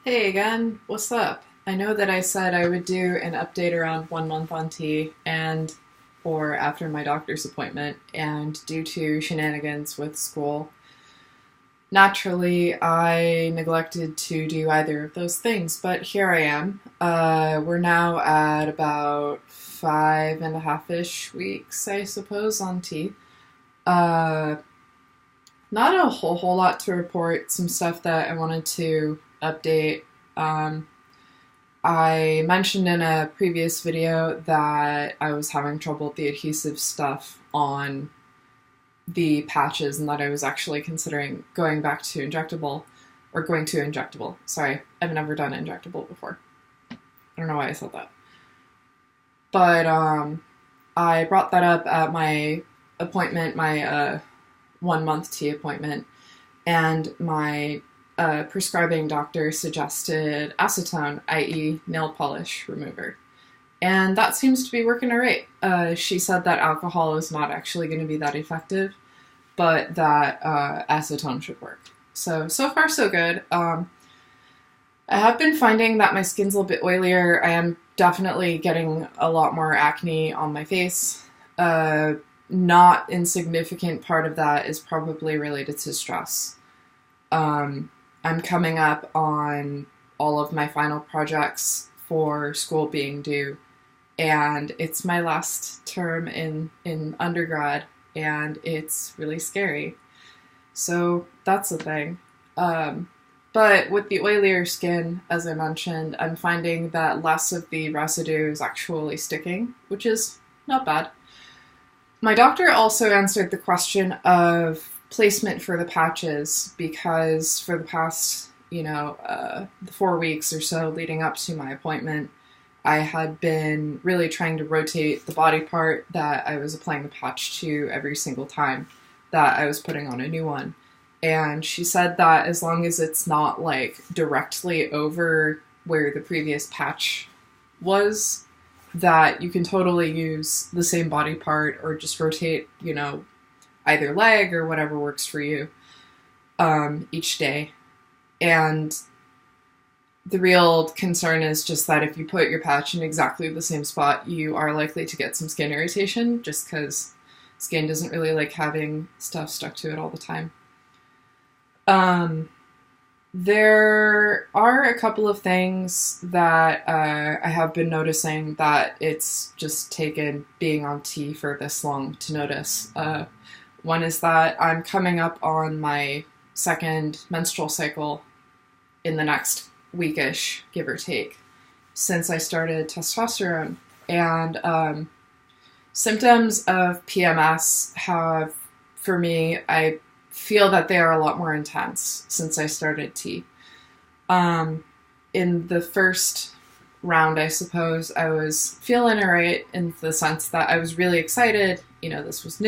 Hey again, what's up? I know that I said I would do an update around 1 month on tea and or after my doctor's appointment, and due to shenanigans with school, naturally I neglected to do either of those things, but here I am. We're now at about 5.5-ish weeks, I suppose, on tea. Uh, Not a whole lot to report, some stuff that I wanted to update. Um, I mentioned in a previous video that I was having trouble with the adhesive stuff on the patches and that I was actually considering going back to injectable or going to injectable. Sorry, I've never done injectable before. I don't know why I said that. But I brought that up at my appointment, my 1 month tea appointment, and my prescribing doctor suggested acetone, i.e., nail polish remover. And that seems to be working all right. She said that alcohol is not actually going to be that effective, but that acetone should work. So far, so good. I have been finding that my skin's a little bit oilier. I am definitely getting a lot more acne on my face. Not insignificant part of that is probably related to stress. I'm coming up on all of my final projects for school being due, and it's my last term in undergrad, and it's really scary. So that's the thing. But with the oilier skin, as I mentioned, I'm finding that less of the residue is actually sticking, which is not bad. My doctor also answered the question of placement for the patches because for the past, the 4 weeks or so leading up to my appointment, I had been really trying to rotate the body part that I was applying the patch to every single time that I was putting on a new one. And she said that as long as it's not like directly over where the previous patch was, that you can totally use the same body part or just rotate, either leg or whatever works for you each day. And the real concern is just that if you put your patch in exactly the same spot, you are likely to get some skin irritation just because skin doesn't really like having stuff stuck to it all the time. There are a couple of things that I have been noticing that it's just taken being on tea for this long to notice. One is that I'm coming up on my second menstrual cycle in the next weekish, give or take, since I started testosterone. And symptoms of PMS have, for me, I feel that they are a lot more intense since I started tea. In the first round, I suppose, I was feeling alright in the sense that I was really excited. This was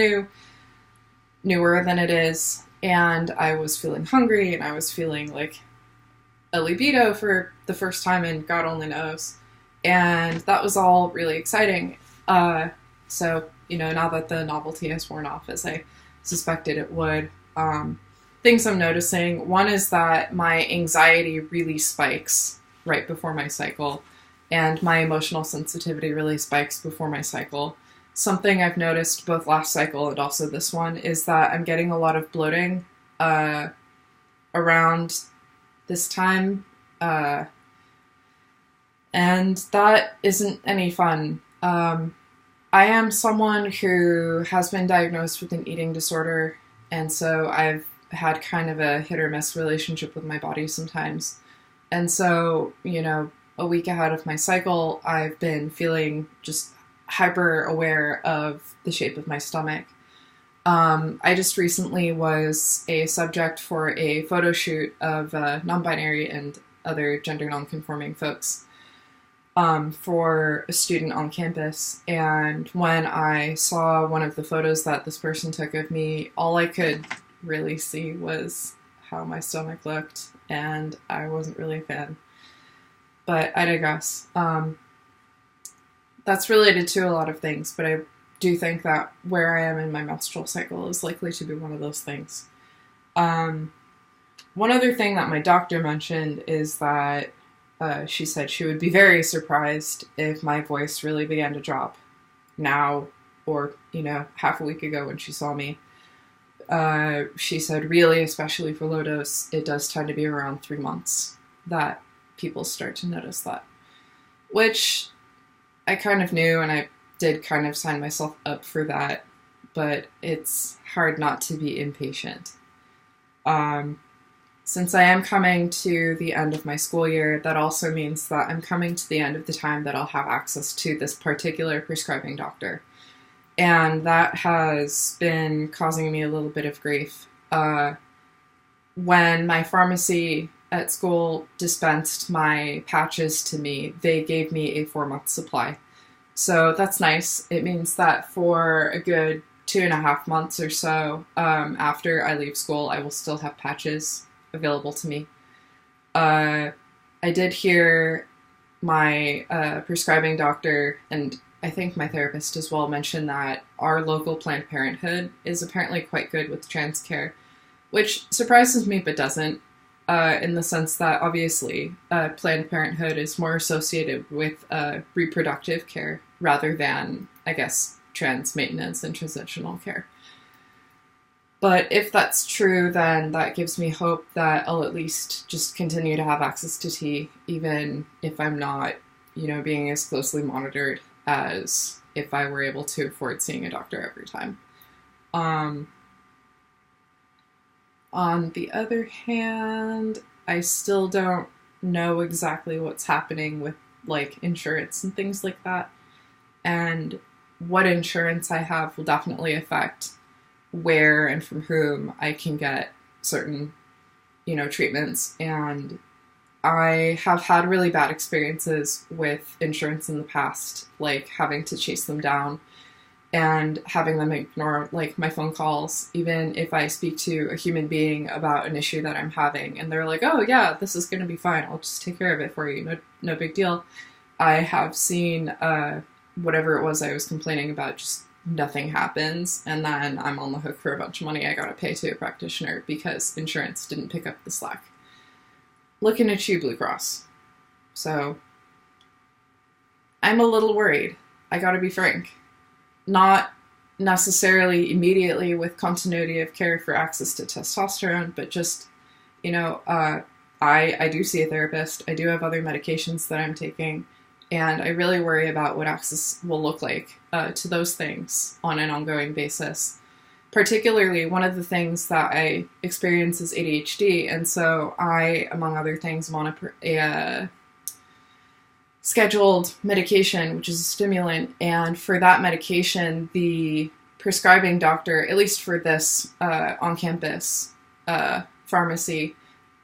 newer than it is, and I was feeling hungry, and I was feeling like a libido for the first time in God only knows. And that was all really exciting. So, now that the novelty has worn off, as I suspected it would, things I'm noticing. One is that my anxiety really spikes right before my cycle, and my emotional sensitivity really spikes before my cycle. Something I've noticed both last cycle and also this one is that I'm getting a lot of bloating around this time, and that isn't any fun. I am someone who has been diagnosed with an eating disorder, and so I've had kind of a hit or miss relationship with my body sometimes. And so, a week ahead of my cycle, I've been feeling just hyper aware of the shape of my stomach. I just recently was a subject for a photo shoot of non-binary and other gender non-conforming folks for a student on campus. And when I saw one of the photos that this person took of me, all I could really see was how my stomach looked, and I wasn't really a fan. But I digress. That's related to a lot of things, but I do think that where I am in my menstrual cycle is likely to be one of those things. one other thing that my doctor mentioned is that she said she would be very surprised if my voice really began to drop now or, half a week ago when she saw me. She said, really, especially for low dose, it does tend to be around 3 months that people start to notice that. Which I kind of knew, and I did kind of sign myself up for that, but it's hard not to be impatient. Since I am coming to the end of my school year, that also means that I'm coming to the end of the time that I'll have access to this particular prescribing doctor. And that has been causing me a little bit of grief. When my pharmacy at school dispensed my patches to me, they gave me a 4-month supply. So that's nice. It means that for a good 2.5 months or so after I leave school, I will still have patches available to me. I did hear my prescribing doctor, and I think my therapist as well, mention that our local Planned Parenthood is apparently quite good with trans care, which surprises me but doesn't, in the sense that obviously Planned Parenthood is more associated with reproductive care rather than, I guess, trans maintenance and transitional care. But if that's true, then that gives me hope that I'll at least just continue to have access to tea, even if I'm not, being as closely monitored as if I were able to afford seeing a doctor every time. On the other hand, I still don't know exactly what's happening with, insurance and things like that. And what insurance I have will definitely affect where and from whom I can get certain, treatments. And I have had really bad experiences with insurance in the past, like having to chase them down and having them ignore, my phone calls, even if I speak to a human being about an issue that I'm having. And they're like, oh, yeah, this is going to be fine. I'll just take care of it for you. No big deal. I have seen whatever it was I was complaining about, just nothing happens, and then I'm on the hook for a bunch of money I gotta pay to a practitioner because insurance didn't pick up the slack. Looking at you, Blue Cross. So, I'm a little worried. I gotta be frank. Not necessarily immediately with continuity of care for access to testosterone, but just, I do see a therapist. I do have other medications that I'm taking. And I really worry about what access will look like to those things on an ongoing basis. Particularly, one of the things that I experience is ADHD, and so I, among other things, am on a scheduled medication, which is a stimulant, and for that medication, the prescribing doctor, at least for this on-campus pharmacy,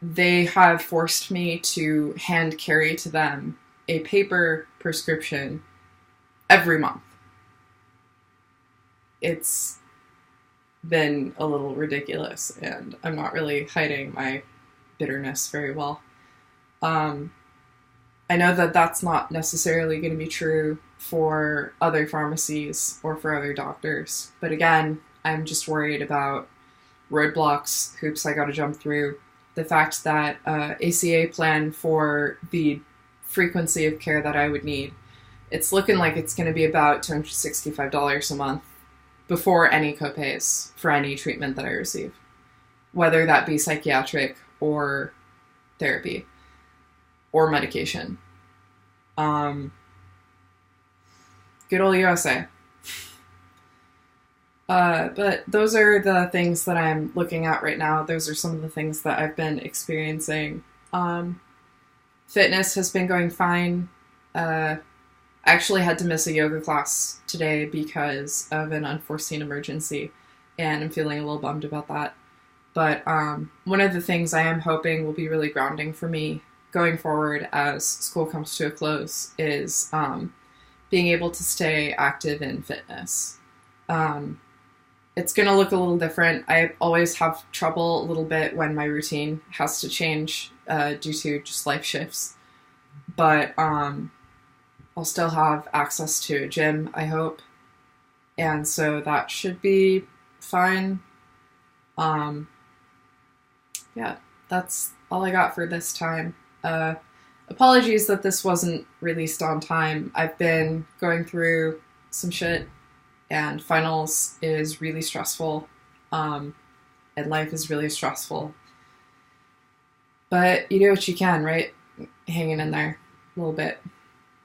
they have forced me to hand carry to them a paper prescription every month. It's been a little ridiculous, and I'm not really hiding my bitterness very well. I know that that's not necessarily going to be true for other pharmacies or for other doctors, but again, I'm just worried about roadblocks, hoops I gotta jump through, the fact that ACA plan for the frequency of care that I would need. It's looking like it's going to be about $265 a month before any copays for any treatment that I receive, whether that be psychiatric or therapy or medication. Good old USA. But those are the things that I'm looking at right now. Those are some of the things that I've been experiencing. Fitness has been going fine. I actually had to miss a yoga class today because of an unforeseen emergency, and I'm feeling a little bummed about that. But one of the things I am hoping will be really grounding for me going forward as school comes to a close is being able to stay active in fitness. It's going to look a little different. I always have trouble a little bit when my routine has to change due to just life shifts. But I'll still have access to a gym, I hope. And so that should be fine. Yeah. that's all I got for this time. Apologies that this wasn't released on time. I've been going through some shit, and finals is really stressful, and life is really stressful. But you do what you can, right? Hanging in there a little bit.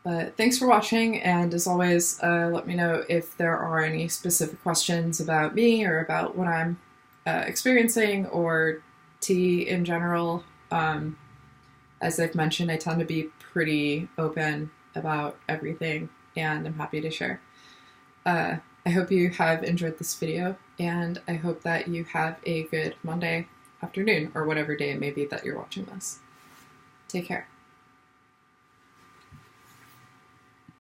But thanks for watching, and as always, let me know if there are any specific questions about me or about what I'm experiencing or tea in general. As I've mentioned, I tend to be pretty open about everything, and I'm happy to share. I hope you have enjoyed this video, and I hope that you have a good Monday afternoon, or whatever day it may be that you're watching this. Take care.